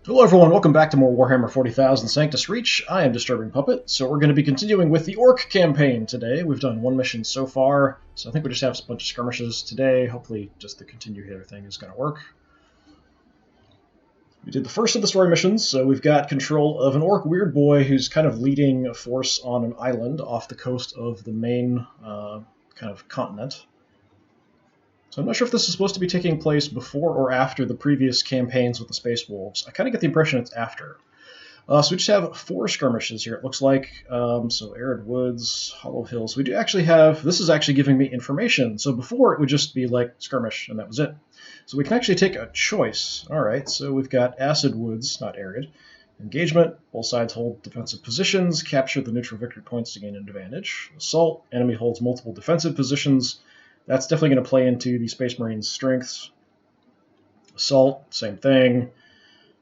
Hello everyone, welcome back to more Warhammer 40,000 Sanctus Reach. I am DisturbingPuppet, so we're going to be continuing with the Orc campaign today. We've done one mission so far, so I think we just have a bunch of skirmishes today. Hopefully just the continue here thing is going to work. We did the first of the story missions, so we've got control of an Orc Weirdboy who's kind of leading a force on an island off the coast of the main kind of continent. So I'm not sure if this is supposed to be taking place before or after the previous campaigns with the Space Wolves. I kind of get the impression it's after. So we just have 4 skirmishes here, it looks like. So Arid Woods, Hollow Hills. We do actually have, this is actually giving me information. So before it would just be like skirmish and that was it. So we can actually take a choice. Alright, so we've got Acid Woods, not Arid. Engagement, both sides hold defensive positions, capture the neutral victory points to gain an advantage. Assault, enemy holds multiple defensive positions. That's definitely going to play into the Space Marines' strengths. Assault, same thing.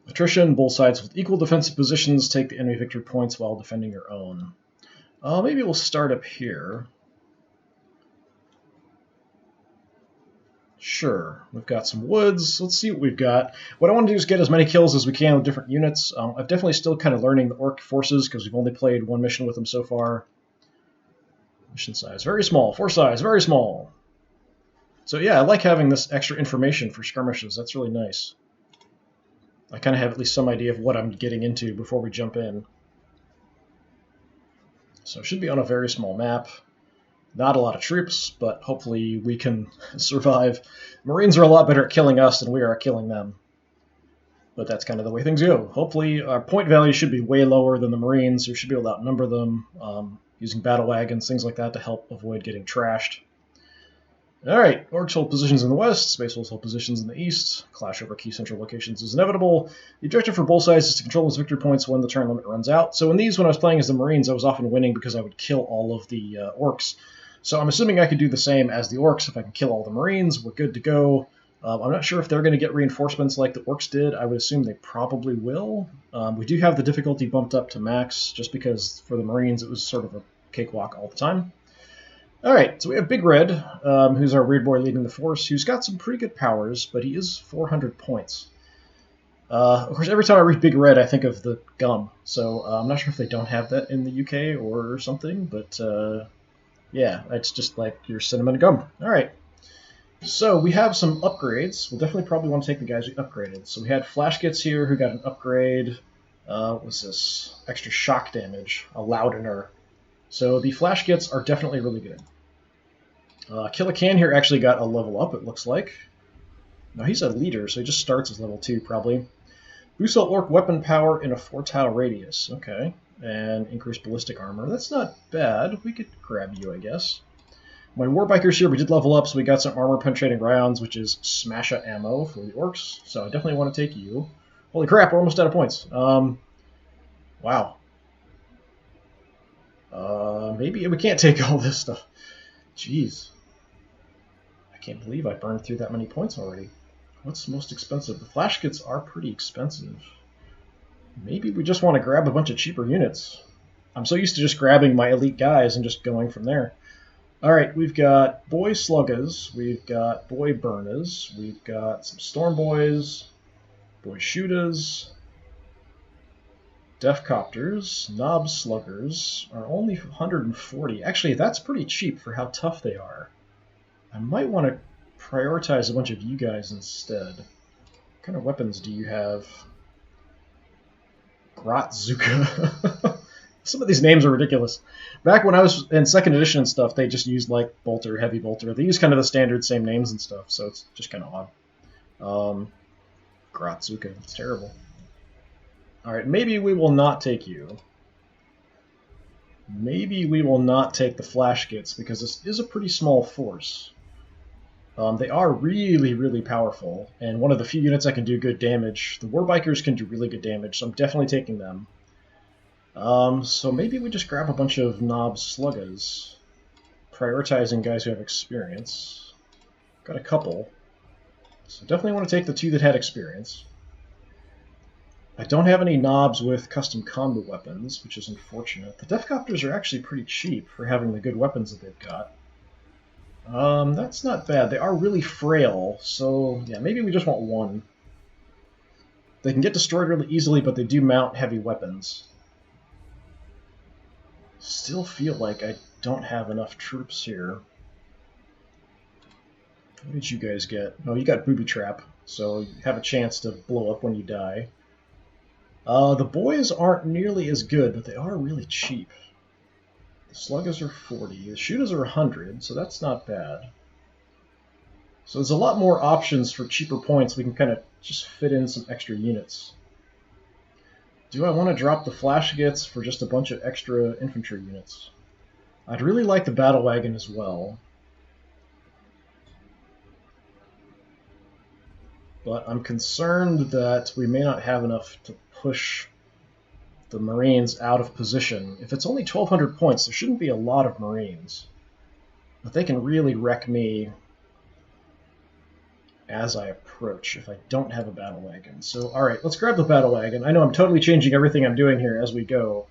Attrition, both sides with equal defensive positions take the enemy victory points while defending your own. Maybe we'll start up here. Sure, we've got some woods. Let's see what we've got. What I want to do is get as many kills as we can with different units. I'm definitely still kind of learning the Orc forces because we've only played one mission with them so far. Mission size, very small. Force size, very small. So yeah, I like having this extra information for skirmishes. That's really nice. I kind of have at least some idea of what I'm getting into before we jump in. So it should be on a very small map. Not a lot of troops, but hopefully we can survive. Marines are a lot better at killing us than we are at killing them. But that's kind of the way things go. Hopefully our point value should be way lower than the Marines. We should be able to outnumber them using battle wagons, things like that to help avoid getting trashed. Alright, Orcs hold positions in the west, Space Wolves hold positions in the east. Clash over key central locations is inevitable. The objective for both sides is to control those victory points when the turn limit runs out. So in these, when I was playing as the Marines, I was often winning because I would kill all of the Orcs. So I'm assuming I could do the same as the Orcs. If I can kill all the Marines, we're good to go. I'm not sure if they're going to get reinforcements like the Orcs did. I would assume they probably will. We do have the difficulty bumped up to max, just because for the Marines it was sort of a cakewalk all the time. Alright, so we have Big Red, who's our Weirdboy leading the force, who's got some pretty good powers, but he is 400 points. Of course, every time I read Big Red, I think of the gum, so I'm not sure if they don't have that in the UK or something, but yeah, it's just like your cinnamon gum. Alright, so we have some upgrades. We'll definitely probably want to take the guys we upgraded. So we had Flashgits here, who got an upgrade. What was this? Extra shock damage, a Loudener. So the Flashgits are definitely really good. Killacan here actually got a level up, it looks like. Now he's a leader, so he just starts as level 2, probably. Boost all Orc weapon power in a 4-tile radius. Okay. And increased ballistic armor. That's not bad. We could grab you, I guess. My Warbikers here, we did level up, so we got some armor-penetrating rounds, which is Smasha ammo for the Orcs. So I definitely want to take you. Holy crap, we're almost out of points. Wow. Maybe we can't take all this stuff. Jeez. I can't believe I burned through that many points already. What's most expensive? The Flashgits are pretty expensive. Maybe we just want to grab a bunch of cheaper units. I'm so used to just grabbing my elite guys and just going from there. Alright, we've got Boy Sluggas, we've got Boy Burners, we've got some Storm Boys, Boy Shooters, Deathcopters, Knob Sluggers are only 140. Actually, that's pretty cheap for how tough they are. I might want to prioritize a bunch of you guys instead. What kind of weapons do you have? Grotzuka. Some of these names are ridiculous. Back when I was in 2nd edition and stuff, they just used like Bolter, Heavy Bolter. They use kind of the standard same names and stuff, so it's just kind of odd. Grotzuka, it's terrible. Alright, maybe we will not take you. Maybe we will not take the Flashgits, because this is a pretty small force. They are really, really powerful, and one of the few units that can do good damage. The Warbikers can do really good damage, so I'm definitely taking them. So maybe we just grab a bunch of Knob Sluggas, prioritizing guys who have experience. Got a couple. So definitely want to take the 2 that had experience. I don't have any knobs with custom combo weapons, which is unfortunate. The Deathcopters are actually pretty cheap for having the good weapons that they've got. That's not bad. They are really frail, so yeah, maybe we just want 1. They can get destroyed really easily, but they do mount heavy weapons. Still feel like I don't have enough troops here. What did you guys get? Oh, you got Booby Trap, so you have a chance to blow up when you die. The boys aren't nearly as good, but they are really cheap. The Sluggers are 40. The Shooters are 100, so that's not bad. So there's a lot more options for cheaper points. We can kind of just fit in some extra units. Do I want to drop the Flash Gits for just a bunch of extra infantry units? I'd really like the Battle Wagon as well. But I'm concerned that we may not have enough to push the Marines out of position. If it's only 1,200 points, there shouldn't be a lot of Marines. But they can really wreck me as I approach if I don't have a battle wagon. So, alright, let's grab the battle wagon. I know I'm totally changing everything I'm doing here as we go.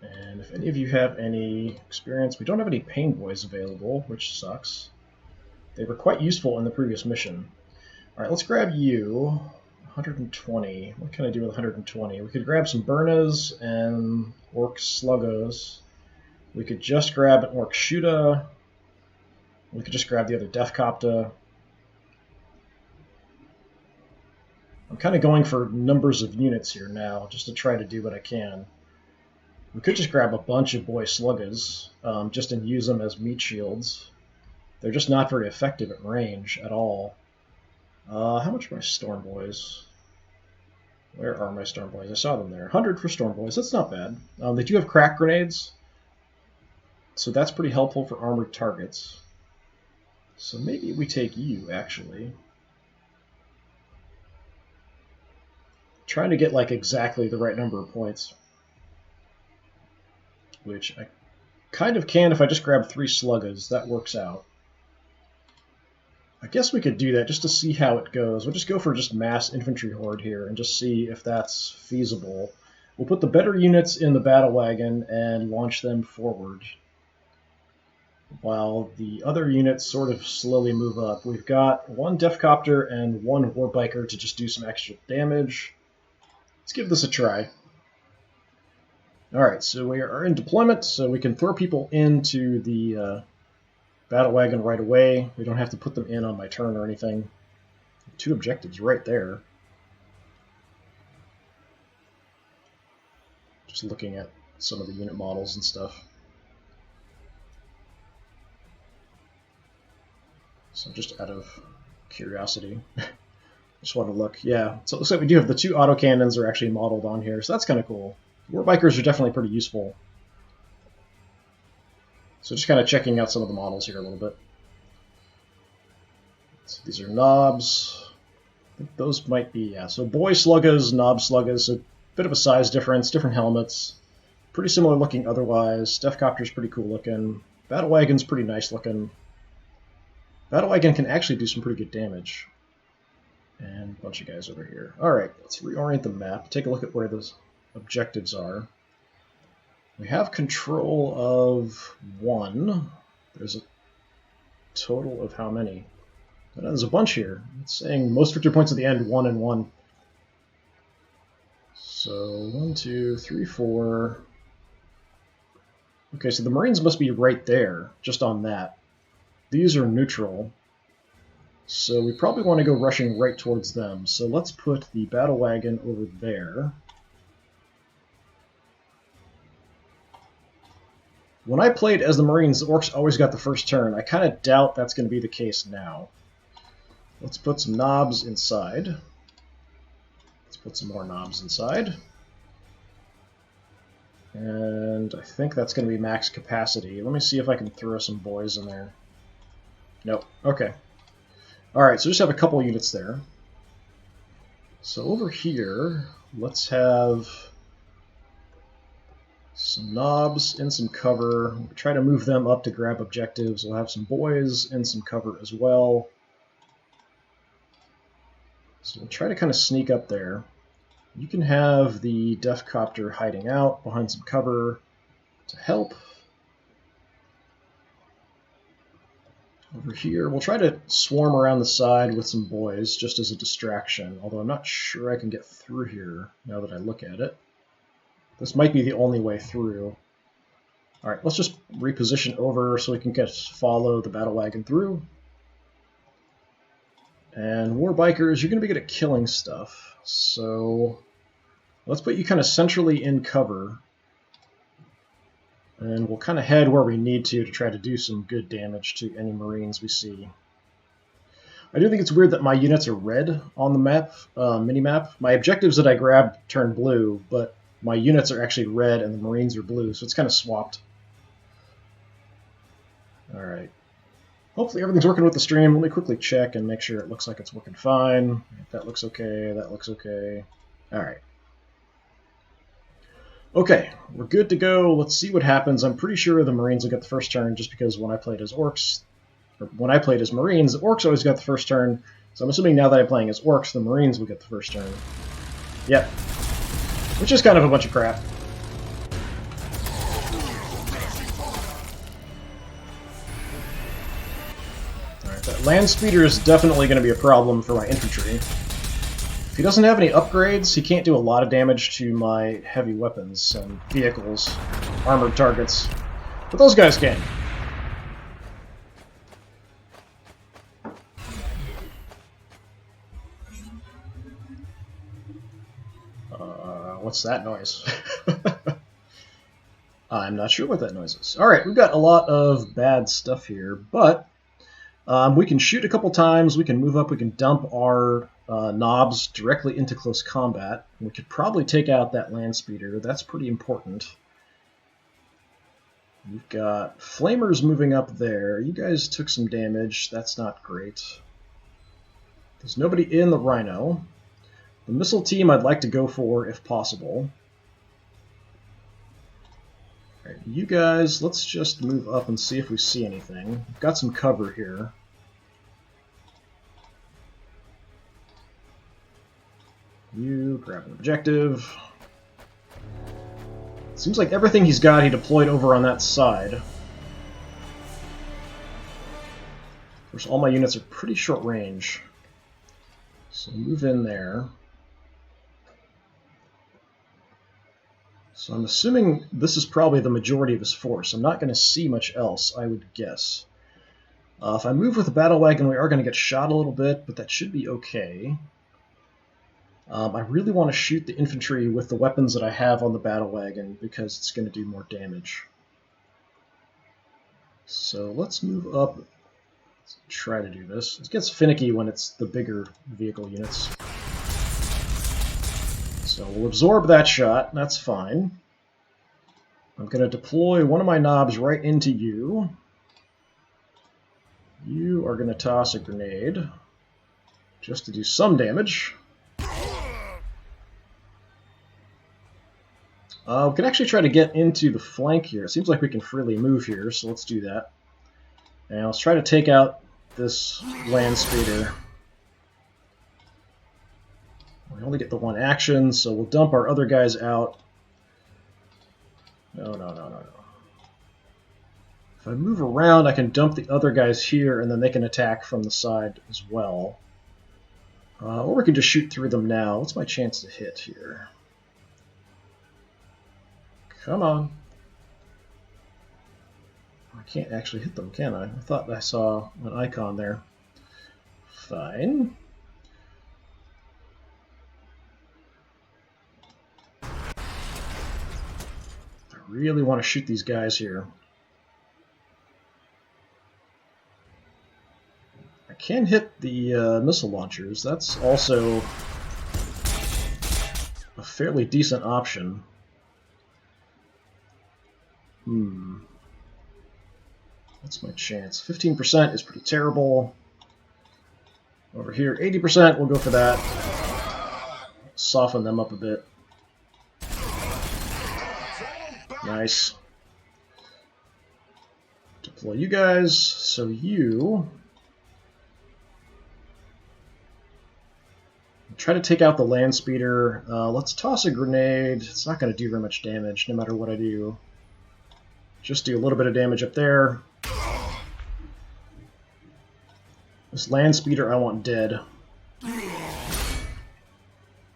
And if any of you have any experience, we don't have any Pain Boys available, which sucks. They were quite useful in the previous mission. Alright, let's grab you. 120. What can I do with 120? We could grab some Burnas and Ork Sluggos. We could just grab an Ork Shooter. We could just grab the other Death Copter. I'm kind of going for numbers of units here now, just to try to do what I can. We could just grab a bunch of Boy Sluggers, just and use them as meat shields. They're just not very effective at range at all. How much are my Storm Boys? Where are my Storm Boys? I saw them there. 100 for Storm Boys. That's not bad. They do have crack grenades, so that's pretty helpful for armored targets. So maybe we take you, actually. Trying to get like exactly the right number of points. Which I kind of can if I just grab 3 Sluggers. That works out. I guess we could do that just to see how it goes. We'll just go for just mass infantry horde here and just see if that's feasible. We'll put the better units in the battle wagon and launch them forward, while the other units sort of slowly move up. We've got 1 Death Copter and 1 Warbiker to just do some extra damage. Let's give this a try. Alright, so we are in deployment, so we can throw people into the battle wagon right away. We don't have to put them in on my turn or anything. 2 objectives right there. Just looking at some of the unit models and stuff. So just out of curiosity, just want to look. Yeah, so it looks like we do have the 2 autocannons are actually modeled on here, so that's kind of cool. Warbikers are definitely pretty useful. So just kind of checking out some of the models here a little bit. So these are knobs. I think those might be, yeah. So Boy Sluggers, Knob Sluggers, a bit of a size difference, different helmets. Pretty similar looking otherwise. Death Copter's pretty cool looking. Battle Wagon's pretty nice looking. Battle Wagon can actually do some pretty good damage. And a bunch of guys over here. Alright, let's reorient the map. Take a look at where those objectives are. We have control of 1. There's a total of how many? There's a bunch here. It's saying most victory points at the end, 1 and 1. So 1, 2, 3, 4. Okay, so the Marines must be right there, just on that. These are neutral, so we probably want to go rushing right towards them. So let's put the battle wagon over there. When I played as the Marines, the Orks always got the first turn. I kind of doubt that's going to be the case now. Let's put some knobs inside. Let's put some more knobs inside. And I think that's going to be max capacity. Let me see if I can throw some boys in there. Nope. Okay. Alright, so just have a couple units there. So over here, let's have some knobs in some cover. We'll try to move them up to grab objectives. We'll have some boys in some cover as well. So we'll try to kind of sneak up there. You can have the Death Copter hiding out behind some cover to help. Over here, we'll try to swarm around the side with some boys, just as a distraction, although I'm not sure I can get through here, now that I look at it. This might be the only way through. Alright, let's just reposition over so we can follow the battle wagon through. And War Bikers, you're going to be good at killing stuff, so let's put you kind of centrally in cover. And we'll kind of head where we need to try to do some good damage to any Marines we see. I do think it's weird that my units are red on the map, mini-map. My objectives that I grabbed turn blue, but my units are actually red and the Marines are blue, so it's kind of swapped. Alright. Hopefully everything's working with the stream. Let me quickly check and make sure it looks like it's working fine. That looks okay, that looks okay. Alright. Okay, we're good to go. Let's see what happens. I'm pretty sure the Marines will get the first turn just because when I played as Orks, or when I played as Marines, the Orks always got the first turn. So I'm assuming now that I'm playing as Orks, the Marines will get the first turn. Yep. Which is kind of a bunch of crap. Alright, that land speeder is definitely going to be a problem for my infantry. If he doesn't have any upgrades, he can't do a lot of damage to my heavy weapons and vehicles, armored targets. But those guys can. What's that noise? I'm not sure what that noise is. Alright, we've got a lot of bad stuff here, but we can shoot a couple times, we can move up, we can dump our knobs directly into close combat. We could probably take out that land speeder. That's pretty important. We've got flamers moving up there. You guys took some damage. That's not great. There's nobody in the Rhino. The missile team I'd like to go for if possible. Alright, you guys, let's just move up and see if we see anything. We've got some cover here. You grab an objective. Seems like everything he's got he deployed over on that side. Of course, all my units are pretty short range. So move in there. So I'm assuming this is probably the majority of his force. I'm not going to see much else, I would guess. If I move with the battle wagon, we are going to get shot a little bit, but that should be okay. I really want to shoot the infantry with the weapons that I have on the battle wagon because it's going to do more damage. So let's move up. Let's try to do this. It gets finicky when it's the bigger vehicle units. So we'll absorb that shot. That's fine. I'm going to deploy one of my knobs right into you. You are going to toss a grenade just to do some damage. We can actually try to get into the flank here. It seems like we can freely move here, so let's do that. And let's try to take out this land speeder. We only get the one action, so we'll dump our other guys out. No. If I move around, I can dump the other guys here, and then they can attack from the side as well. Or we can just shoot through them now. What's my chance to hit here? Come on. I can't actually hit them, can I? I thought I saw an icon there. Fine. I really want to shoot these guys here. I can hit the missile launchers. That's also a fairly decent option. What's my chance? 15% is pretty terrible. Over here, 80%, we'll go for that. Soften them up a bit. Nice. Deploy you guys, so you... Try to take out the land speeder. Let's toss a grenade. It's not going to do very much damage, no matter what I do. Just do a little bit of damage up there. This land speeder I want dead.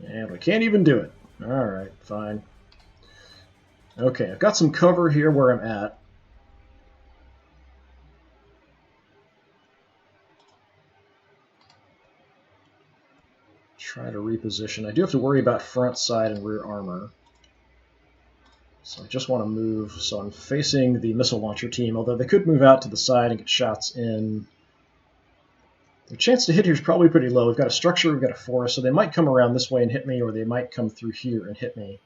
And we can't even do it. Alright, fine. Okay, I've got some cover here where I'm at. Try to reposition. I do have to worry about front, side, and rear armor. So I just want to move, so I'm facing the missile launcher team, although they could move out to the side and get shots in. The chance to hit here is probably pretty low. We've got a structure, we've got a forest, so they might come around this way and hit me, or they might come through here and hit me.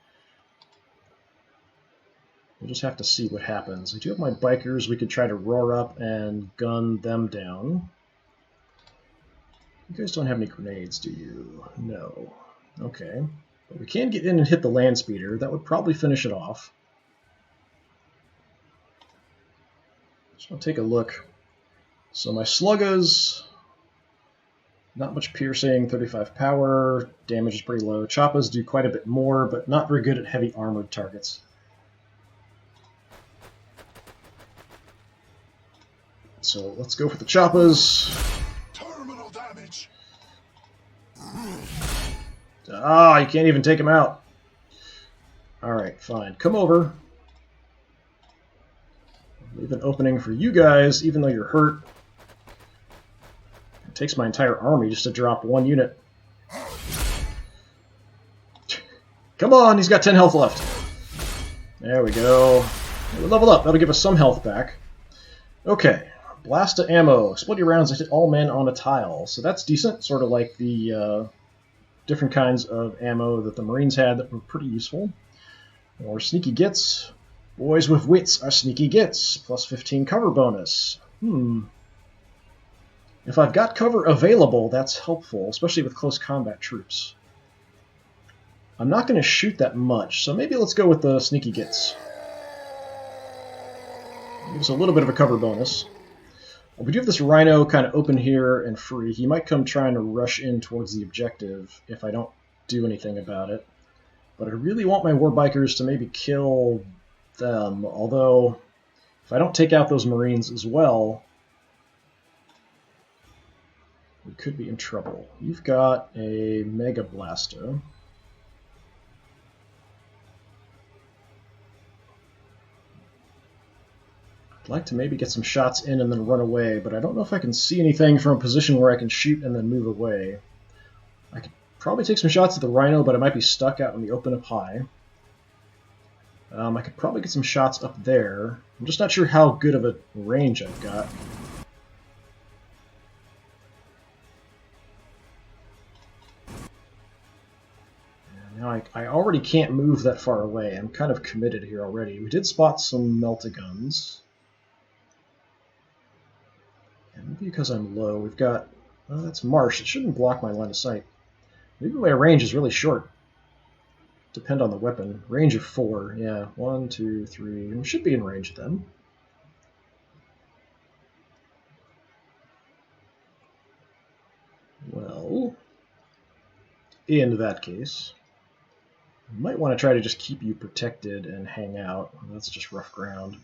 We'll just have to see what happens. I do have my bikers. We could try to roar up and gun them down. You guys don't have any grenades, do you? No. Okay. But we can get in and hit the land speeder. That would probably finish it off. Just want to take a look. So my sluggas, not much piercing, 35 power, damage is pretty low. Choppas do quite a bit more, but not very good at heavy armored targets. So let's go for the Choppas. Terminal damage. Ah, you can't even take him out. Alright, fine. Come over. Leave an opening for you guys, even though you're hurt. It takes my entire army just to drop one unit. Come on, he's got 10 health left. There we go. We'll level up. That'll give us some health back. Okay. Blast to ammo. Exploding rounds that hit all men on a tile. So that's decent. Sort of like the different kinds of ammo that the Marines had that were pretty useful. More sneaky gits. Boys with wits are sneaky gits. Plus 15 cover bonus. If I've got cover available, that's helpful, especially with close combat troops. I'm not going to shoot that much, so maybe let's go with the sneaky gits. Gives a little bit of a cover bonus. We do have this rhino kind of open here and free. He might come trying to rush in towards the objective if I don't do anything about it. But I really want my warbikers to maybe kill them, although if I don't take out those Marines as well, we could be in trouble. You've got a Mega Blasto. I'd like to maybe get some shots in and then run away, but I don't know if I can see anything from a position where I can shoot and then move away. I could probably take some shots at the Rhino, but I might be stuck out in the open up high. I could probably get some shots up there. I'm just not sure how good of a range I've got. Now I already can't move that far away. I'm kind of committed here already. We did spot some Meltaguns. And maybe because I'm low, we've got... that's marsh. It shouldn't block my line of sight. Maybe my range is really short. Depend on the weapon. Range of 4. Yeah, 1, 2, 3. We should be in range of them. Well, in that case, I might want to try to just keep you protected and hang out. That's just rough ground.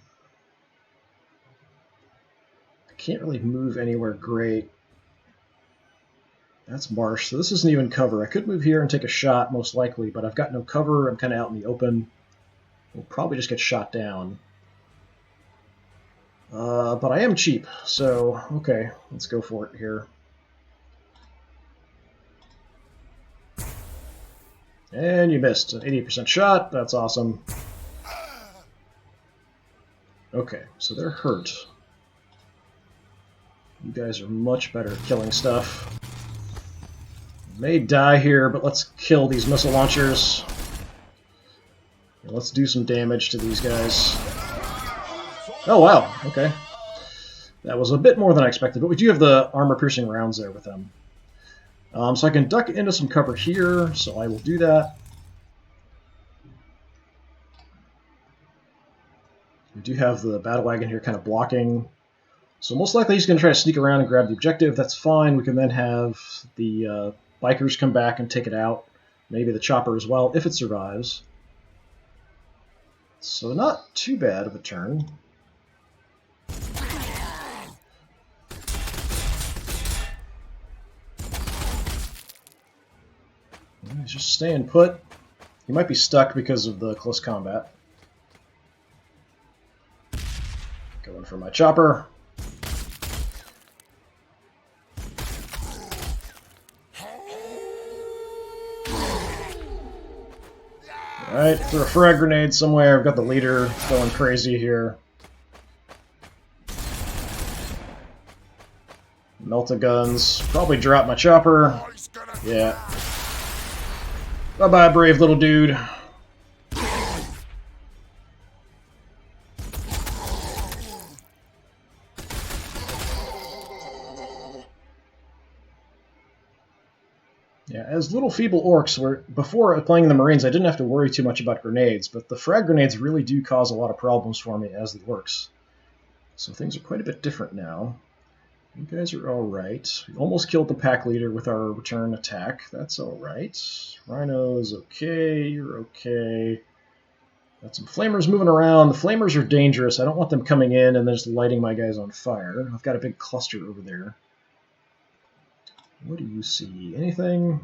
I can't really move anywhere great. That's marsh, so this isn't even cover. I could move here and take a shot, most likely, but I've got no cover. I'm kind of out in the open. We'll probably just get shot down. But I am cheap, so okay, let's go for it here. And you missed. An 80% shot. That's awesome. Okay, so they're hurt. You guys are much better at killing stuff. May die here, but let's kill these missile launchers. And let's do some damage to these guys. Oh, wow. Okay. That was a bit more than I expected, but we do have the armor-piercing rounds there with them. So I can duck into some cover here, so I will do that. We do have the battle wagon here kind of blocking. So most likely he's going to try to sneak around and grab the objective. That's fine. We can then have the bikers come back and take it out. Maybe the chopper as well, if it survives. So not too bad of a turn. He's just staying put. He might be stuck because of the close combat. Going for my chopper. Alright, throw a frag grenade somewhere. I've got the leader going crazy here. Melt-a-guns. Probably drop my chopper. Yeah. Bye-bye, brave little dude. Yeah, as little feeble orcs, before playing the Marines, I didn't have to worry too much about grenades, but the frag grenades really do cause a lot of problems for me as the orcs. So things are quite a bit different now. You guys are alright. We almost killed the pack leader with our return attack. That's alright. Rhino's okay, you're okay. Got some flamers moving around. The flamers are dangerous. I don't want them coming in and then just lighting my guys on fire. I've got a big cluster over there. What do you see? Anything?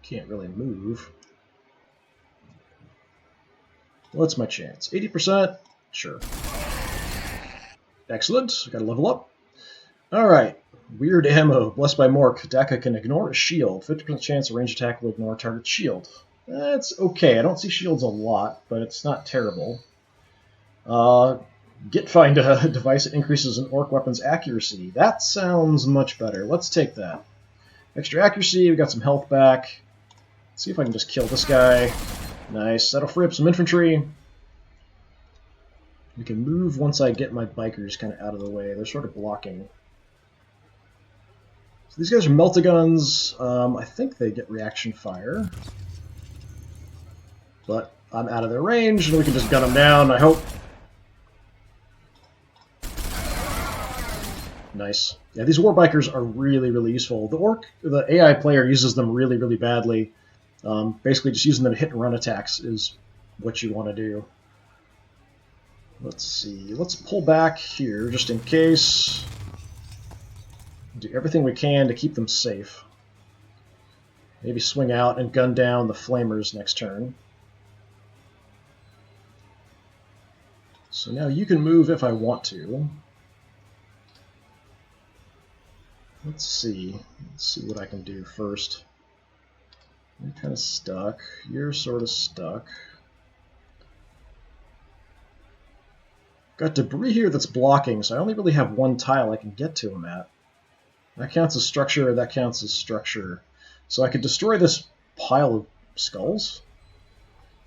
Can't really move. What's my chance? 80%? Sure. Excellent. Gotta level up. Alright. Weird ammo. Blessed by Mork. Daka can ignore a shield. 50% chance a range attack will ignore target shield. That's okay. I don't see shields a lot, but it's not terrible. Find a device that increases an orc weapon's accuracy. That sounds much better. Let's take that. Extra accuracy, we got some health back. Let's see if I can just kill this guy. Nice. That'll free up some infantry. We can move once I get my bikers kind of out of the way. They're sort of blocking. So these guys are melt-a-guns. I think they get reaction fire. But I'm out of their range, and we can just gun them down, I hope. Nice. Yeah, these war bikers are really, really useful. The AI player uses them really, really badly. Basically, just using them to hit and run attacks is what you want to do. Let's see. Let's pull back here just in case. Do everything we can to keep them safe. Maybe swing out and gun down the flamers next turn. So now you can move if I want to. Let's see. Let's see what I can do first. You're kind of stuck. You're sort of stuck. Got debris here that's blocking, so I only really have one tile I can get to him at. That counts as structure, that counts as structure. So I could destroy this pile of skulls.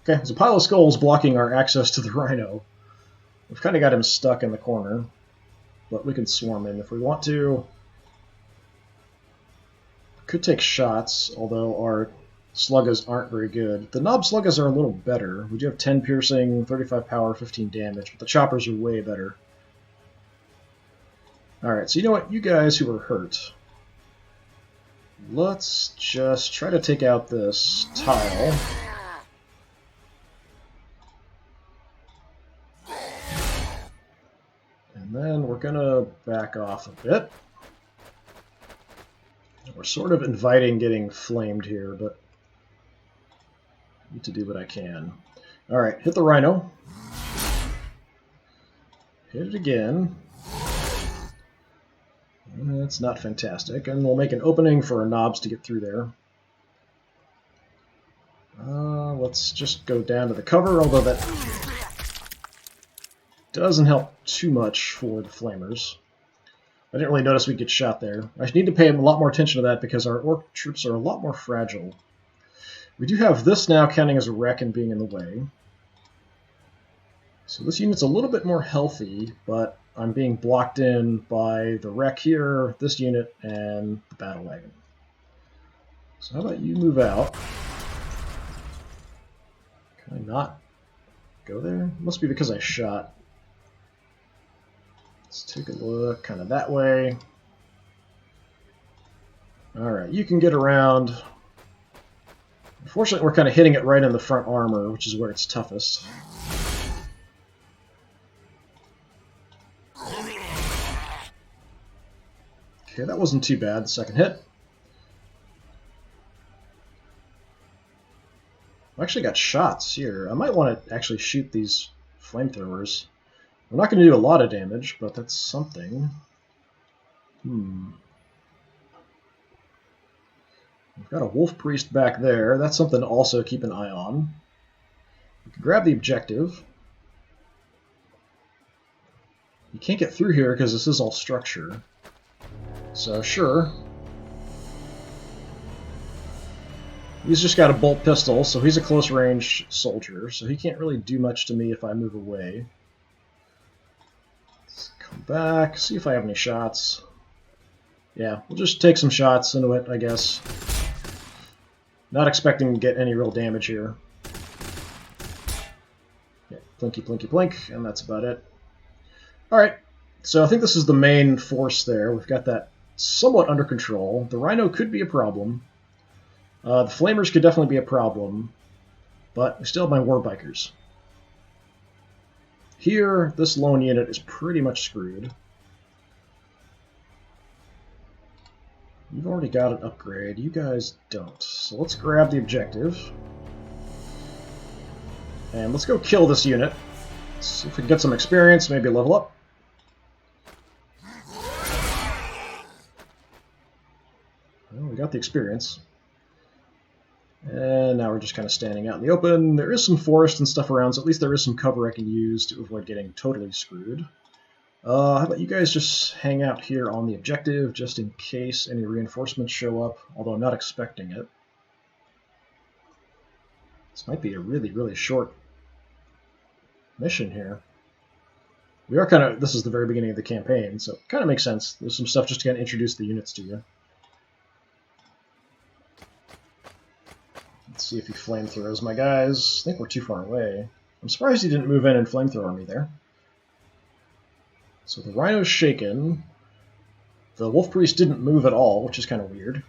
Okay, there's a pile of skulls blocking our access to the rhino. We've kind of got him stuck in the corner, but we can swarm him if we want to. Could take shots, although our sluggas aren't very good. The knob sluggas are a little better. We do have 10 piercing, 35 power, 15 damage, but the choppers are way better. Alright, so you know what? You guys who are hurt, let's just try to take out this tile. And then we're going to back off a bit. We're sort of inviting getting flamed here, but I need to do what I can. Alright, hit the rhino. Hit it again. That's not fantastic. And we'll make an opening for our knobs to get through there. Let's just go down to the cover, although that doesn't help too much for the flamers. I didn't really notice we'd get shot there. I need to pay a lot more attention to that because our orc troops are a lot more fragile. We do have this now counting as a wreck and being in the way. So this unit's a little bit more healthy, but I'm being blocked in by the wreck here, this unit, and the battle wagon. So how about you move out? Can I not go there? Must be because I shot. Let's take a look, kind of that way. Alright, you can get around. Unfortunately, we're kind of hitting it right in the front armor, which is where it's toughest. Okay, that wasn't too bad, the second hit. I actually got shots here. I might want to actually shoot these flamethrowers. I'm not going to do a lot of damage, but that's something. We've got a wolf priest back there. That's something to also keep an eye on. We can grab the objective. You can't get through here because this is all structure. So, sure. He's just got a bolt pistol, so he's a close-range soldier, so he can't really do much to me if I move away. Let's come back, see if I have any shots. Yeah, we'll just take some shots into it, I guess. Not expecting to get any real damage here. Yeah, plinky, plinky, plink, and that's about it. Alright, so I think this is the main force there. We've got that somewhat under control. The Rhino could be a problem. The Flamers could definitely be a problem. But we still have my Warbikers. Here, this lone unit is pretty much screwed. You've already got an upgrade. You guys don't. So let's grab the objective. And let's go kill this unit. Let's see if we can get some experience, maybe level up. Well, we got the experience. And now we're just kind of standing out in the open. There is some forest and stuff around, so at least there is some cover I can use to avoid getting totally screwed. How about you guys just hang out here on the objective, just in case any reinforcements show up, although I'm not expecting it. This might be a really, really short mission here. We are kind of, this is the very beginning of the campaign, so it kind of makes sense. There's some stuff just to kind of introduce the units to you. Let's see if he flamethrows my guys. I think we're too far away. I'm surprised he didn't move in and flamethrower me there. So the Rhino's shaken. The Wolf Priest didn't move at all, which is kind of weird.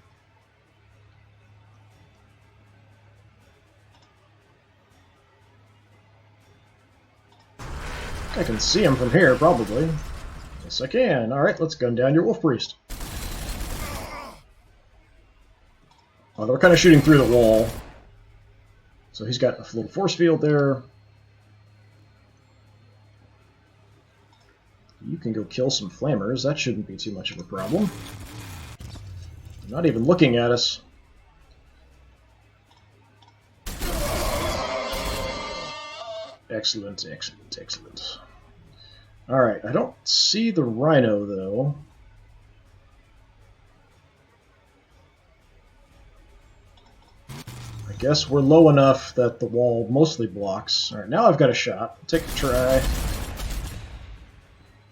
I can see him from here, probably. Yes, I can. Alright, let's gun down your Wolf Priest. Oh, they're kind of shooting through the wall. So he's got a little force field there. You can go kill some flamers. That shouldn't be too much of a problem. They're not even looking at us. Excellent, excellent, excellent. Alright, I don't see the Rhino, though. I guess we're low enough that the wall mostly blocks. Alright, now I've got a shot. Take a try.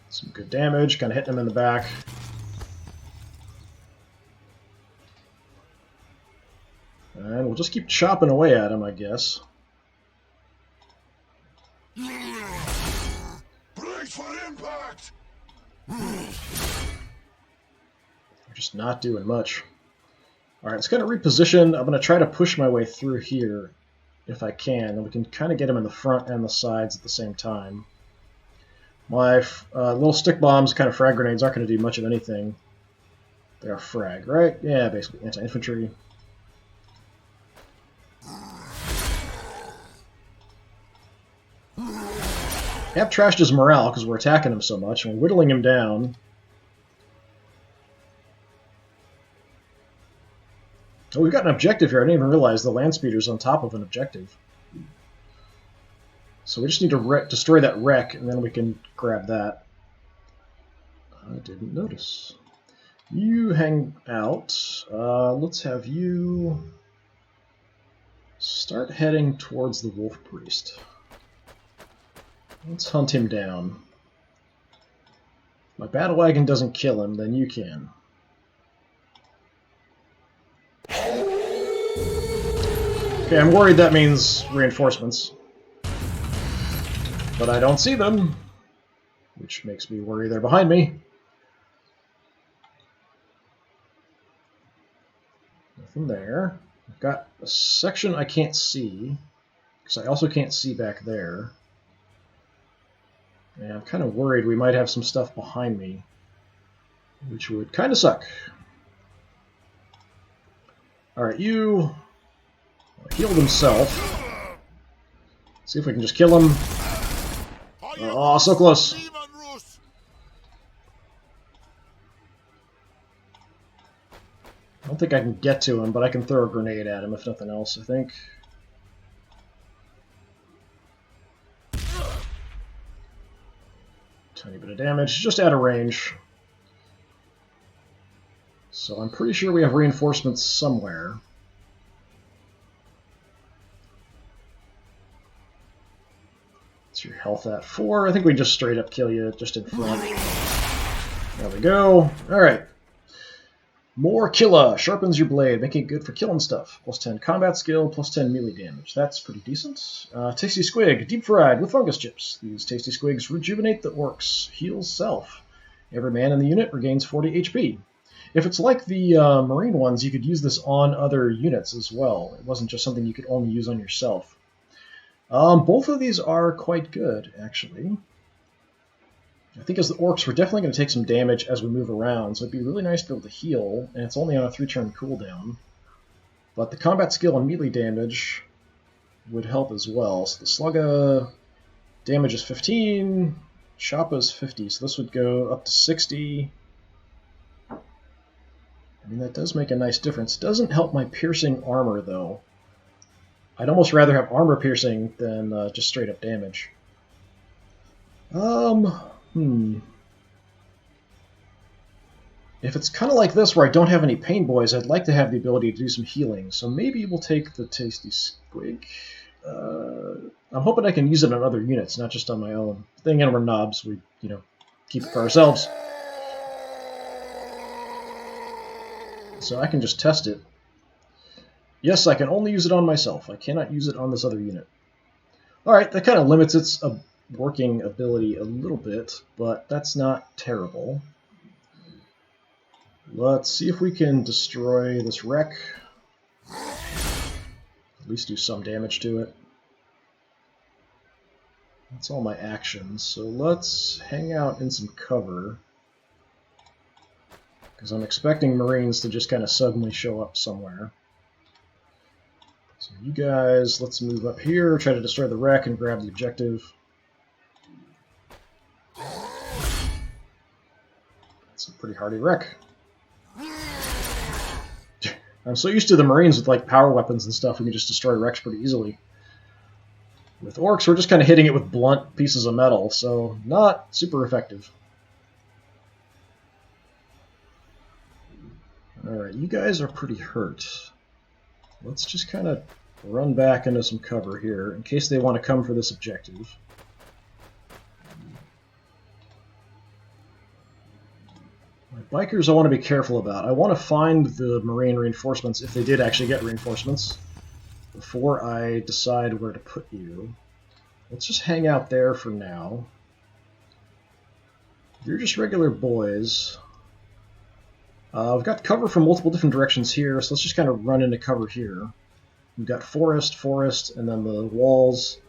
Some good damage, kind of hitting him in the back. And we'll just keep chopping away at him, I guess. Brace for impact! We're just not doing much. Alright, let's kind of reposition. I'm going to try to push my way through here if I can, and we can kind of get him in the front and the sides at the same time. My little stick bombs, kind of frag grenades, aren't going to do much of anything. They are frag, right? Yeah, basically anti-infantry. I have trashed his morale because we're attacking him so much, and we're whittling him down. Oh, we've got an objective here. I didn't even realize the land speeder's on top of an objective. So we just need to destroy that wreck, and then we can grab that. I didn't notice. You hang out. Let's have you start heading towards the Wolf Priest. Let's hunt him down. If my battle wagon doesn't kill him, then you can. Okay, I'm worried that means reinforcements. But I don't see them, which makes me worry they're behind me. Nothing there. I've got a section I can't see, because I also can't see back there. And I'm kind of worried we might have some stuff behind me, which would kind of suck. Alright, you healed himself. See if we can just kill him. Oh, so close. I don't think I can get to him, but I can throw a grenade at him, if nothing else, I think. Tiny bit of damage, just out of range. So I'm pretty sure we have reinforcements somewhere. What's your health at? 4. I think we just straight up kill you just in front. There we go. Alright. More Killa. Sharpens your blade, making it good for killing stuff. Plus 10 combat skill, plus 10 melee damage. That's pretty decent. Tasty Squig. Deep fried with fungus chips. These tasty squigs rejuvenate the orcs. Heals self. Every man in the unit regains 40 HP. If it's like the marine ones, you could use this on other units as well. It wasn't just something you could only use on yourself. Both of these are quite good, actually. I think as the orcs, we're definitely going to take some damage as we move around, so it'd be really nice to be able to heal, and it's only on a 3-turn cooldown. But the combat skill and melee damage would help as well. So the Slugga damage is 15, Choppa is 50, so this would go up to 60. I mean, that does make a nice difference. It doesn't help my piercing armor, though. I'd almost rather have armor piercing than just straight up damage. If it's kind of like this, where I don't have any pain boys, I'd like to have the ability to do some healing. So maybe we'll take the Tasty Squig. I'm hoping I can use it on other units, not just on my own. Thing and we're knobs, we, keep it for ourselves. So I can just test it. Yes, I can only use it on myself. I cannot use it on this other unit. Alright, that kind of limits its working ability a little bit, but that's not terrible. Let's see if we can destroy this wreck. At least do some damage to it. That's all my actions, so let's hang out in some cover. Because I'm expecting Marines to just kind of suddenly show up somewhere. So you guys, let's move up here, try to destroy the wreck and grab the objective. That's a pretty hardy wreck. I'm so used to the Marines with like power weapons and stuff, we can just destroy wrecks pretty easily. With Orks, we're just kind of hitting it with blunt pieces of metal, so not super effective. Alright, you guys are pretty hurt. Let's just kind of run back into some cover here, in case they want to come for this objective. My bikers I want to be careful about. I want to find the Marine reinforcements, if they did actually get reinforcements, before I decide where to put you. Let's just hang out there for now. You're just regular boys. We've got cover from multiple different directions here, so let's just kind of run into cover here. We've got forest, and then the walls.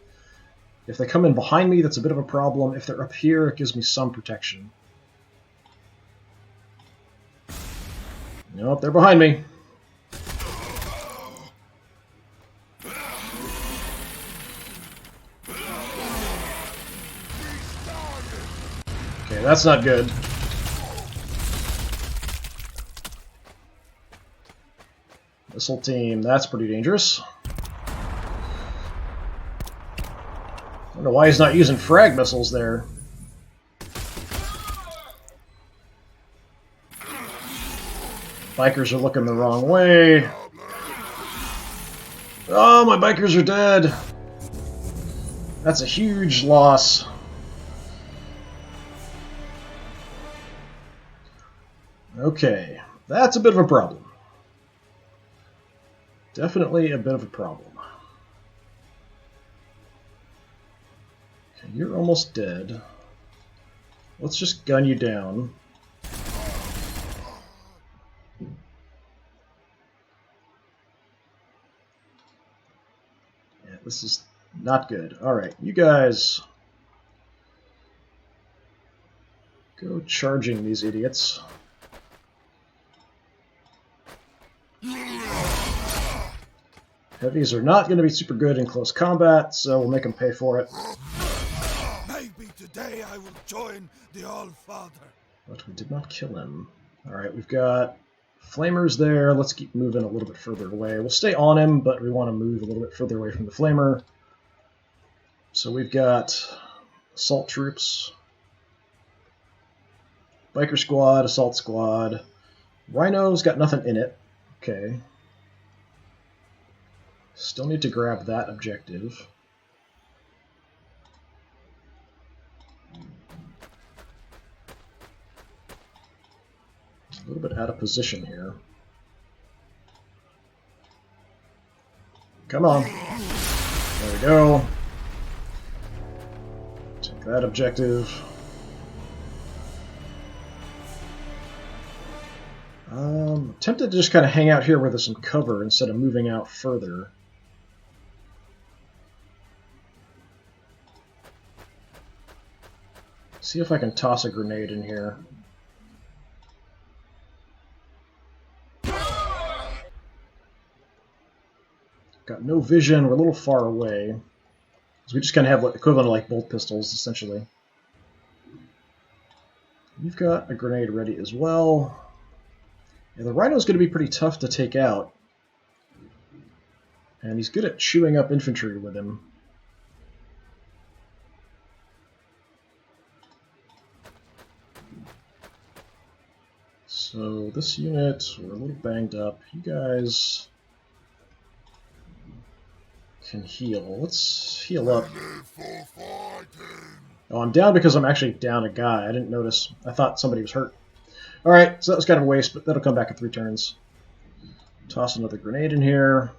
If they come in behind me, that's a bit of a problem. If they're up here, it gives me some protection. Nope, they're behind me. Okay, that's not good. Missile team, that's pretty dangerous. I don't know why he's not using frag missiles there. Bikers are looking the wrong way. Oh, my bikers are dead. That's a huge loss. Okay, that's a bit of a problem. Definitely a bit of a problem. Okay, you're almost dead. Let's just gun you down. Yeah, this is not good. Alright, you guys go charging these idiots. Heavies are not going to be super good in close combat, so we'll make them pay for it. Maybe today I will join the All-Father. But we did not kill him. Alright, we've got flamers there. Let's keep moving a little bit further away. We'll stay on him, but we want to move a little bit further away from the flamer. So we've got assault troops, biker squad, assault squad. Rhino's got nothing in it. Okay. Still need to grab that objective. A little bit out of position here. Come on. There we go. Take that objective. Tempted to just kind of hang out here where there's some cover instead of moving out further. See if I can toss a grenade in here. Got no vision, we're a little far away. So we just kind of have like equivalent of like bolt pistols, essentially. We've got a grenade ready as well. Yeah, the Rhino's going to be pretty tough to take out. And he's good at chewing up infantry with him. So this unit, we're a little banged up. You guys can heal. Let's heal up. Oh, I'm down because I'm actually down a guy. I didn't notice. I thought somebody was hurt. Alright, so that was kind of a waste, but that'll come back in 3 turns. Toss another grenade in here.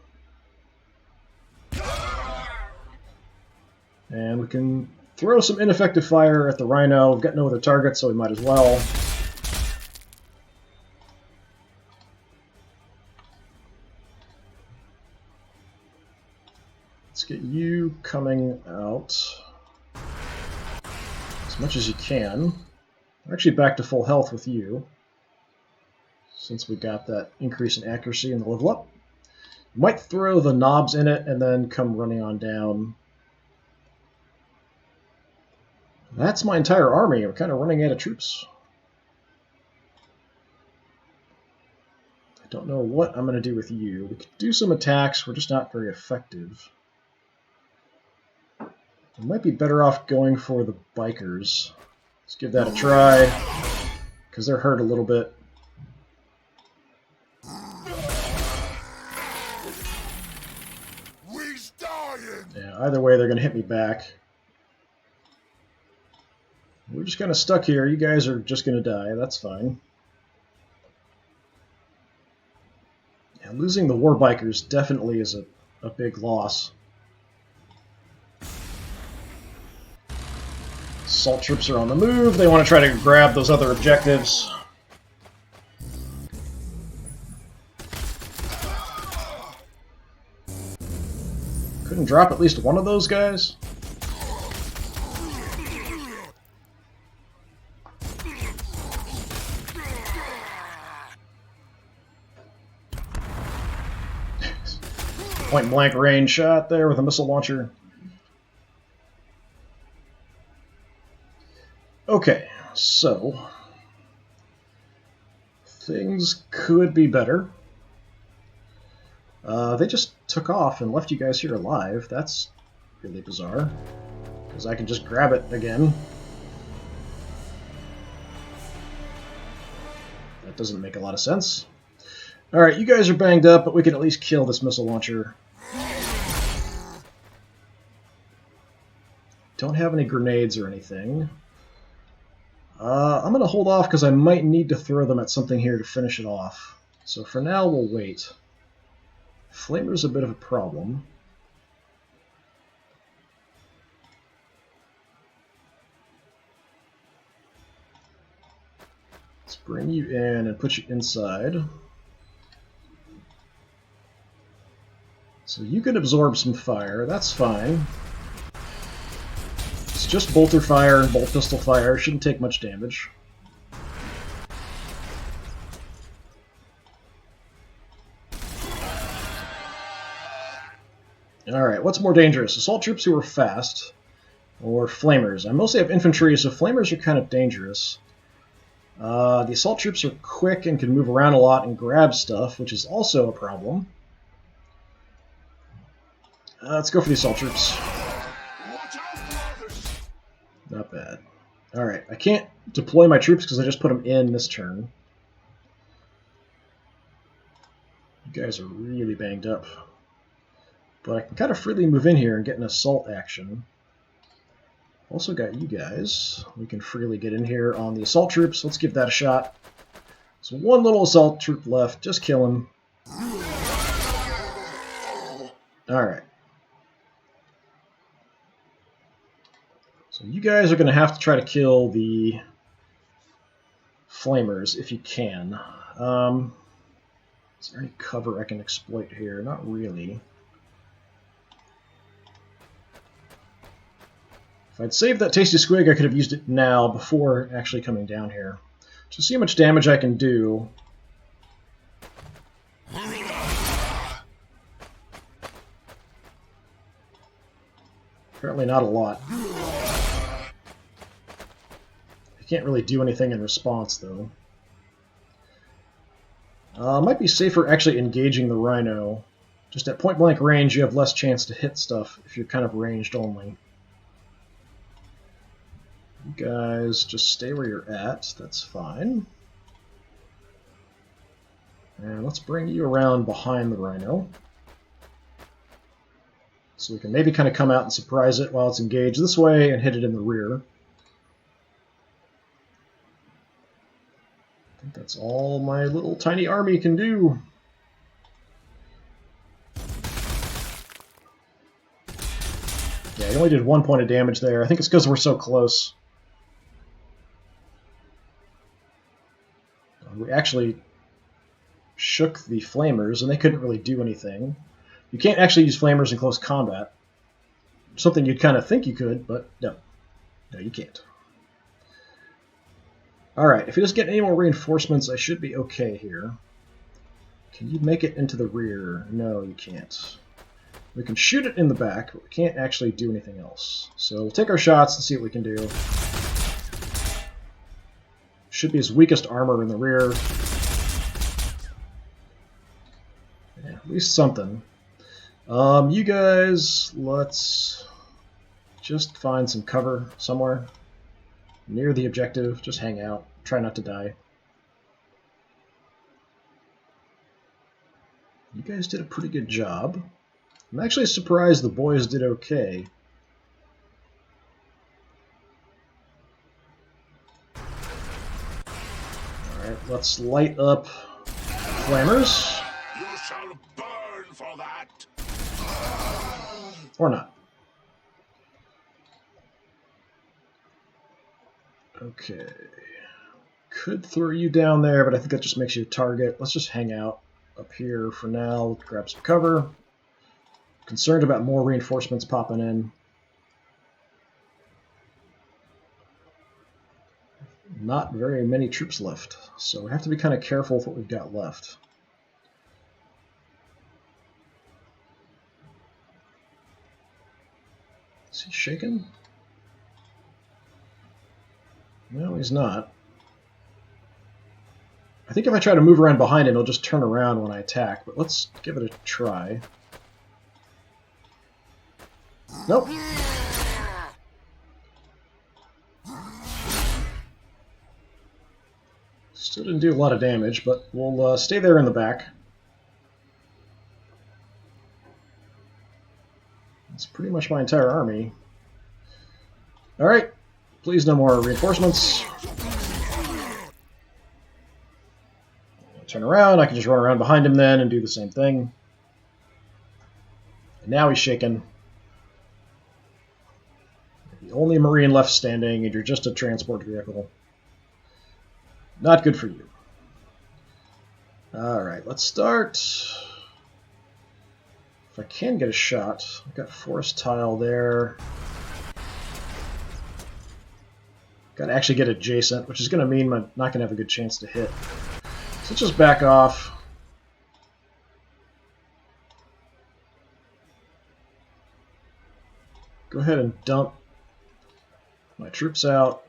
And we can throw some ineffective fire at the Rhino. We've got no other targets, so we might as well. Let's get you coming out as much as you can. We're actually back to full health with you, since we got that increase in accuracy and the level up. Might throw the knobs in it and then come running on down. That's my entire army. We're kind of running out of troops. I don't know what I'm going to do with you. We could do some attacks. We're just not very effective. We might be better off going for the bikers. Let's give that a try, because they're hurt a little bit. Yeah, either way, they're going to hit me back. We're just kind of stuck here. You guys are just going to die. That's fine. Yeah, losing the war bikers definitely is a big loss. Assault troops are on the move. They want to try to grab those other objectives. Couldn't drop at least one of those guys? Point blank range shot there with a missile launcher. Okay, so things could be better. They just took off and left you guys here alive. That's really bizarre, because I can just grab it again. That doesn't make a lot of sense. Alright, you guys are banged up, but we can at least kill this missile launcher. Don't have any grenades or anything. I'm going to hold off because I might need to throw them at something here to finish it off. So for now, we'll wait. Flamer's a bit of a problem. Let's bring you in and put you inside. So you can absorb some fire, that's fine. It's just bolter fire and bolt pistol fire, shouldn't take much damage. Alright, what's more dangerous? Assault troops who are fast, or flamers? I mostly have infantry, so flamers are kind of dangerous. The assault troops are quick and can move around a lot and grab stuff, which is also a problem. Let's go for the assault troops. Not bad. Alright, I can't deploy my troops because I just put them in this turn. You guys are really banged up. But I can kind of freely move in here and get an assault action. Also got you guys. We can freely get in here on the assault troops. Let's give that a shot. So one little assault troop left. Just kill him. Alright. So you guys are going to have to try to kill the flamers if you can. Is there any cover I can exploit here? Not really. If I'd saved that tasty squig, I could have used it now before actually coming down here. To see how much damage I can do. Apparently not a lot. I can't really do anything in response, though. Might be safer actually engaging the rhino. Just at point-blank range, you have less chance to hit stuff if you're kind of ranged only. You guys just stay where you're at. That's fine. And let's bring you around behind the rhino. So we can maybe kind of come out and surprise it while it's engaged this way and hit it in the rear. I think that's all my little tiny army can do. Yeah, he only did 1 point of damage there. I think it's because we're so close. We actually shook the flamers, and they couldn't really do anything. You can't actually use flamers in close combat. Something you'd kind of think you could, but no. No, you can't. Alright, if he doesn't get any more reinforcements, I should be okay here. Can you make it into the rear? No, you can't. We can shoot it in the back, but we can't actually do anything else. So we'll take our shots and see what we can do. Should be his weakest armor in the rear. Yeah, at least something. You guys, let's just find some cover somewhere near the objective. Just hang out. Try not to die. You guys did a pretty good job. I'm actually surprised the boys did okay. Alright, let's light up flamers. You shall burn for that. Or not. Okay. Could throw you down there, but I think that just makes you a target. Let's just hang out up here for now. Grab some cover. Concerned about more reinforcements popping in. Not very many troops left, so we have to be kind of careful with what we've got left. Is he shaken? No, he's not. I think if I try to move around behind him, he'll just turn around when I attack, but let's give it a try. Nope. Still didn't do a lot of damage, but we'll stay there in the back. That's pretty much my entire army. Alright, please no more reinforcements. Turn around, I can just run around behind him then and do the same thing. And now he's shaken. You're the only Marine left standing, and you're just a transport vehicle. Not good for you. Alright, let's start. If I can get a shot, I've got forest tile there. Got to actually get adjacent, which is going to mean I'm not going to have a good chance to hit. So let's just back off. go ahead and dump my troops out.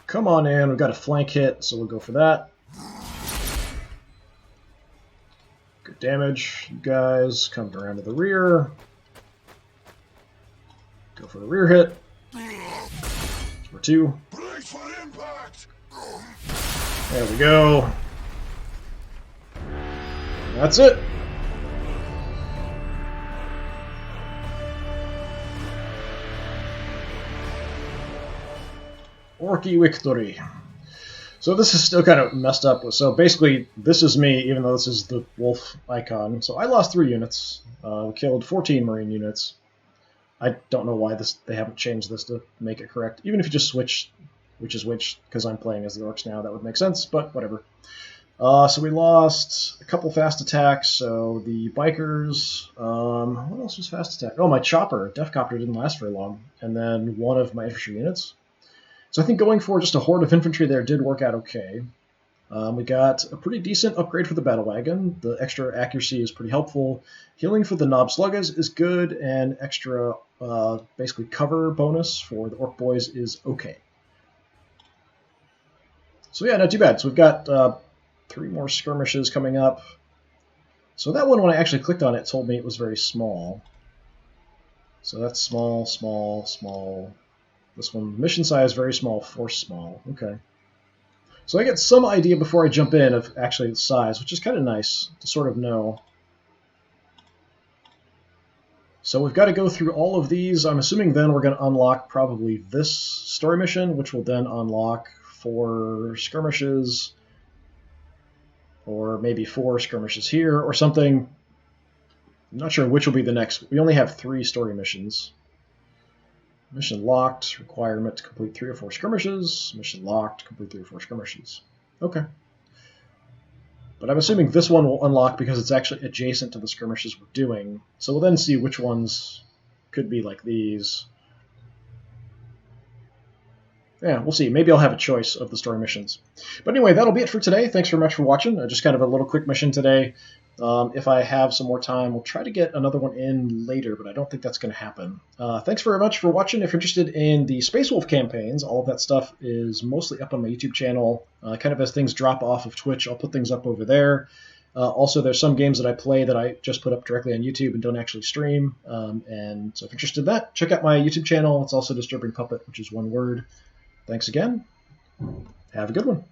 Come on in, we've got a flank hit, so we'll go for that. Good damage. You guys come around to the rear. Go for the rear hit. For 2. Brace for impact. There we go. That's it. Orky victory. So this is still kind of messed up. So basically, this is me, even though this is the wolf icon. So I lost 3 units. We killed 14 Marine units. I don't know why they haven't changed this to make it correct. Even if you just switch which is which, because I'm playing as the Orks now, that would make sense, but whatever. So we lost a couple fast attacks. So the bikers, what else was fast attack? Oh, my chopper, Death Copter, didn't last very long. And then one of my infantry units. So I think going for just a horde of infantry there did work out okay. We got a pretty decent upgrade for the battle wagon. The extra accuracy is pretty helpful. Healing for the Knob Sluggas is good, and extra basically cover bonus for the Ork boys is okay. So yeah, not too bad. So we've got 3 more skirmishes coming up. So that one, when I actually clicked on it, told me it was very small. So that's small, small, small. This one, mission size, very small, force small. Okay. So I get some idea before I jump in of actually the size, which is kind of nice to sort of know. So we've got to go through all of these. I'm assuming then we're going to unlock probably this story mission, which will then unlock 4 skirmishes, or maybe 4 skirmishes here, or something. I'm not sure which will be the next. We only have 3 story missions. Mission locked, requirement to complete 3 or 4 skirmishes. Mission locked, complete 3 or 4 skirmishes. Okay. But I'm assuming this one will unlock because it's actually adjacent to the skirmishes we're doing. So we'll then see which ones could be like these. Yeah, we'll see. Maybe I'll have a choice of the story missions. But anyway, that'll be it for today. Thanks very much for watching. Just kind of a little quick mission today. If I have some more time, we'll try to get another one in later, but I don't think that's going to happen. Thanks very much for watching. If you're interested in the Space Wolf campaigns, all of that stuff is mostly up on my YouTube channel. Kind of as things drop off of Twitch, I'll put things up over there. Also, there's some games that I play that I just put up directly on YouTube and don't actually stream. And so if you're interested in that, check out my YouTube channel. It's also DisturbingPuppet, which is one word. Thanks again. Have a good one.